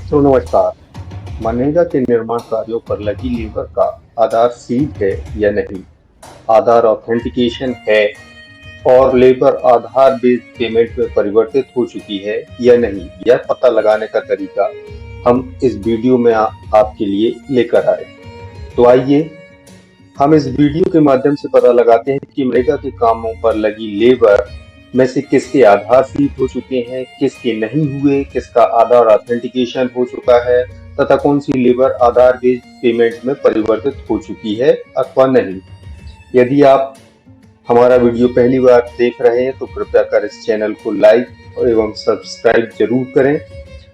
तो नमस्कार। मनरेगा के निर्माण कार्यों पर लगी लेबर का आधार सीट है या नहीं, आधार ऑथेंटिकेशन है और लेबर आधार बेस्ड पेमेंट में परिवर्तित हो चुकी है या नहीं, यह पता लगाने का तरीका हम इस वीडियो में आपके लिए लेकर आए। तो आइए हम इस वीडियो के माध्यम से पता लगाते हैं कि मनरेगा के कामों पर लगी लेबर में से किसके आधार सीट हो चुके हैं, किसके नहीं हुए, किसका आधार ऑथेंटिकेशन हो चुका है तथा कौन सी लेबर आधार बेस्ड पेमेंट में परिवर्तित हो चुकी है अथवा नहीं। यदि आप हमारा वीडियो पहली बार देख रहे हैं तो कृपया कर इस चैनल को लाइक एवं सब्सक्राइब जरूर करें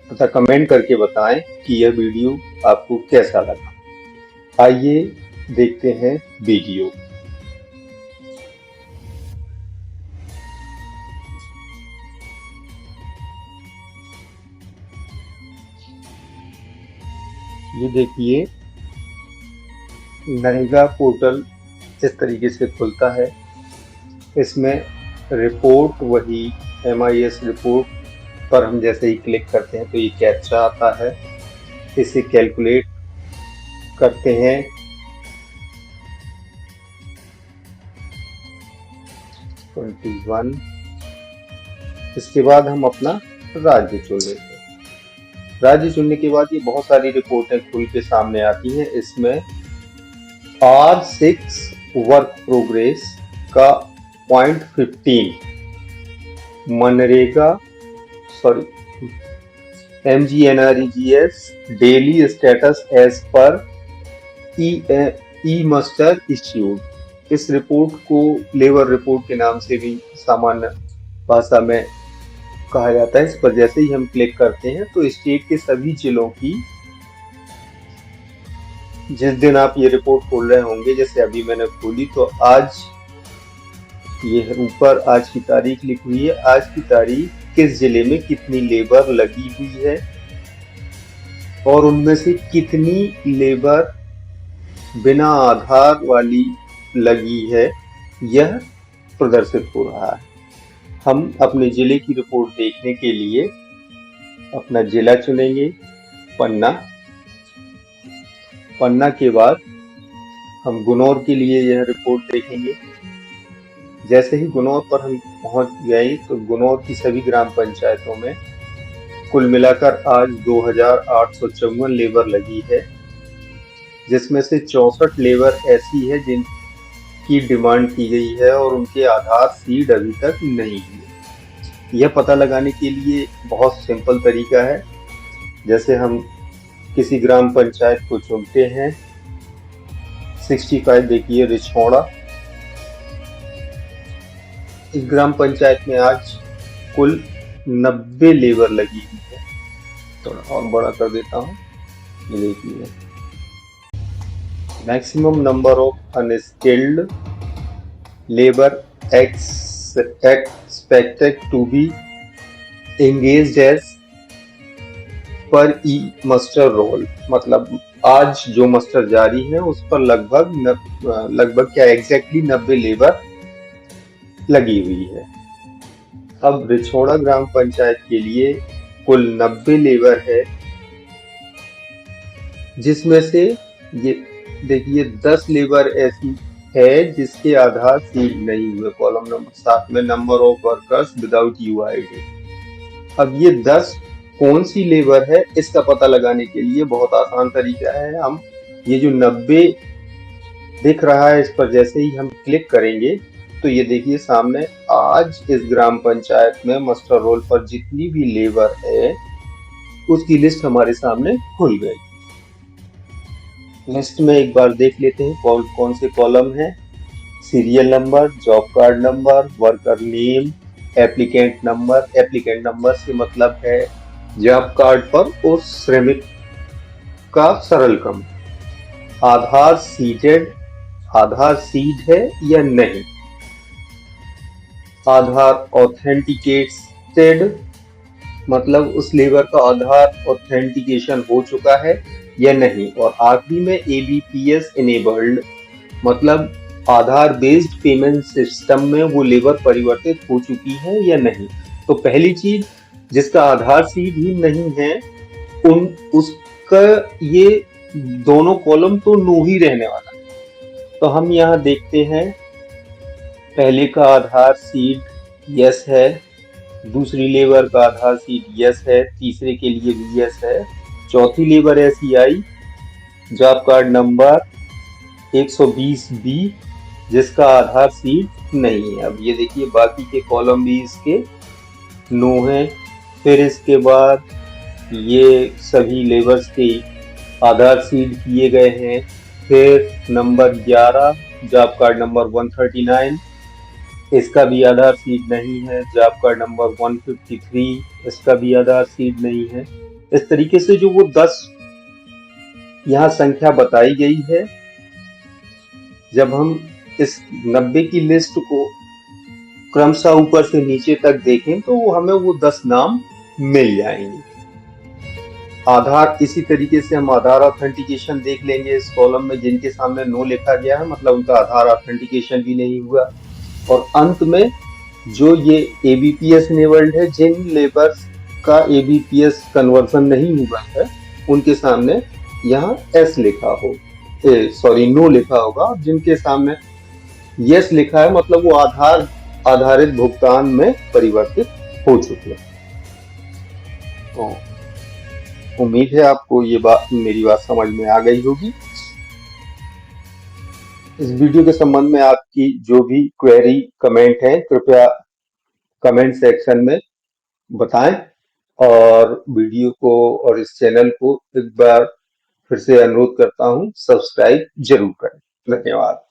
तथा कमेंट करके बताएं कि यह वीडियो आपको कैसा लगा। आइए देखते हैं वीडियो। ये देखिए, नरेगा पोर्टल इस तरीके से खुलता है। इसमें रिपोर्ट वही MIS रिपोर्ट पर हम जैसे ही क्लिक करते हैं तो ये कैप्चा आता है। इसे कैलकुलेट करते हैं। इसके बाद हम अपना राज्य चुन लेते हैं। राज्य चुनने के बाद ये बहुत सारी रिपोर्टें खुल के सामने आती हैं। इसमें R6 वर्क प्रोग्रेस का .15 MNREGA MGNREGS daily status as पर ई मस्टर इश्यूड। इस रिपोर्ट को लेबर रिपोर्ट के नाम से भी सामान्य भाषा में कहा जाता है। इस पर जैसे ही हम क्लिक करते हैं तो स्टेट के सभी जिलों की, जिस दिन आप ये रिपोर्ट खोल रहे होंगे, जैसे अभी मैंने खोली तो आज ये ऊपर आज की तारीख लिखी हुई है। आज की तारीख किस जिले में कितनी लेबर लगी हुई है और उनमें से कितनी लेबर बिना आधार वाली लगी है, यह प्रदर्शित हो रहा है। हम अपने जिले की रिपोर्ट देखने के लिए अपना जिला चुनेंगे, पन्ना। पन्ना के बाद हम गुनौर के लिए यह रिपोर्ट देखेंगे। जैसे ही गुनौर पर हम पहुंच गए तो गुनौर की सभी ग्राम पंचायतों में कुल मिलाकर आज 2854 लेबर लगी है, जिसमें से 64 लेबर ऐसी है जिनकी डिमांड की गई है और उनके आधार सीड अभी तक नहीं हुए। यह पता लगाने के लिए बहुत सिंपल तरीका है। जैसे हम किसी ग्राम पंचायत को चुनते हैं, 65 देखिए रिछौड़ा। इस ग्राम पंचायत में आज कुल 90 लेबर लगी हुई है। थोड़ा और बड़ा कर देता हूँ, ये देखिए, maximum number of unskilled labour expected to be engaged as पर ई मस्टर रोल। मतलब आज जो मस्टर जारी है उस पर लगभग क्या एग्जैक्टली 90 लेबर लगी हुई है। अब रिछौड़ा ग्राम पंचायत के लिए कुल 90 लेबर है, जिसमें से ये देखिए 10 लेबर ऐसी है जिसके आधार सीड नहीं हुए। कॉलम नंबर 7 में number of workers without UID। अब ये 10 कौन सी लेबर है, इसका पता लगाने के लिए बहुत आसान तरीका है। हम ये जो 90 दिख रहा है, इस पर जैसे ही हम क्लिक करेंगे तो ये देखिए सामने आज इस ग्राम पंचायत में मस्टर रोल पर जितनी भी लेबर है उसकी लिस्ट हमारे सामने खुल गई। लिस्ट में एक बार देख लेते हैं कौन कौन से कॉलम है। Serial number, job card number, worker name, applicant number. Applicant number से मतलब है जॉब कार्ड पर उस श्रमिक का सरल क्रम। आधार सीडेड, आधार सीड है या नहीं। आधार ऑथेंटिकेटेड, मतलब उस लेबर का आधार ऑथेंटिकेशन हो चुका है या नहीं। और आखिरी में ABPS इनेबल्ड, मतलब आधार बेस्ड पेमेंट सिस्टम में वो लेबर परिवर्तित हो चुकी है या नहीं। तो पहली चीज, जिसका आधार सीड ही नहीं है उन उसका ये दोनों कॉलम तो नो ही रहने वाला है। तो हम यहाँ देखते हैं, पहले का आधार सीड यस है, दूसरी लेबर का आधार सीट यस है, तीसरे के लिए भी यस है, चौथी लेबर ऐसी आई, जॉब कार्ड नंबर 120 बी, जिसका आधार सीट नहीं है। अब ये देखिए बाकी के कॉलम भी इसके नो है। फिर इसके बाद ये सभी लेबर्स के आधार सीड किए गए हैं। फिर नंबर 11 जॉब कार्ड नंबर 139, इसका भी आधार सीट नहीं है। जॉब कार्ड नंबर 153, इसका भी आधार सीट नहीं है। इस तरीके से जो वो 10 यहाँ संख्या बताई गई है, जब हम इस 90 की लिस्ट को क्रमशः ऊपर से नीचे तक देखें तो हमें वो 10 नाम मिल जाएंगे। आधार इसी तरीके से हम आधार ऑथेंटिकेशन देख लेंगे। इस कॉलम में जिनके सामने नो लिखा गया है मतलब उनका आधार ऑथेंटिकेशन भी नहीं हुआ। और अंत में जो ये एबीपीएस इनेबल्ड है, जिन लेबर्स का एबीपीएस कन्वर्जन नहीं हुआ है उनके सामने यहाँ एस लिखा हो, सॉरी नो लिखा होगा। जिनके सामने यस लिखा है मतलब वो आधार आधारित भुगतान में परिवर्तित हो चुके हैं। तो उम्मीद है आपको ये बात, मेरी बात समझ में आ गई होगी। इस वीडियो के संबंध में आपकी जो भी क्वेरी कमेंट है कृपया कमेंट सेक्शन में बताएं, और वीडियो को और इस चैनल को एक बार फिर से अनुरोध करता हूं सब्सक्राइब जरूर करें। धन्यवाद।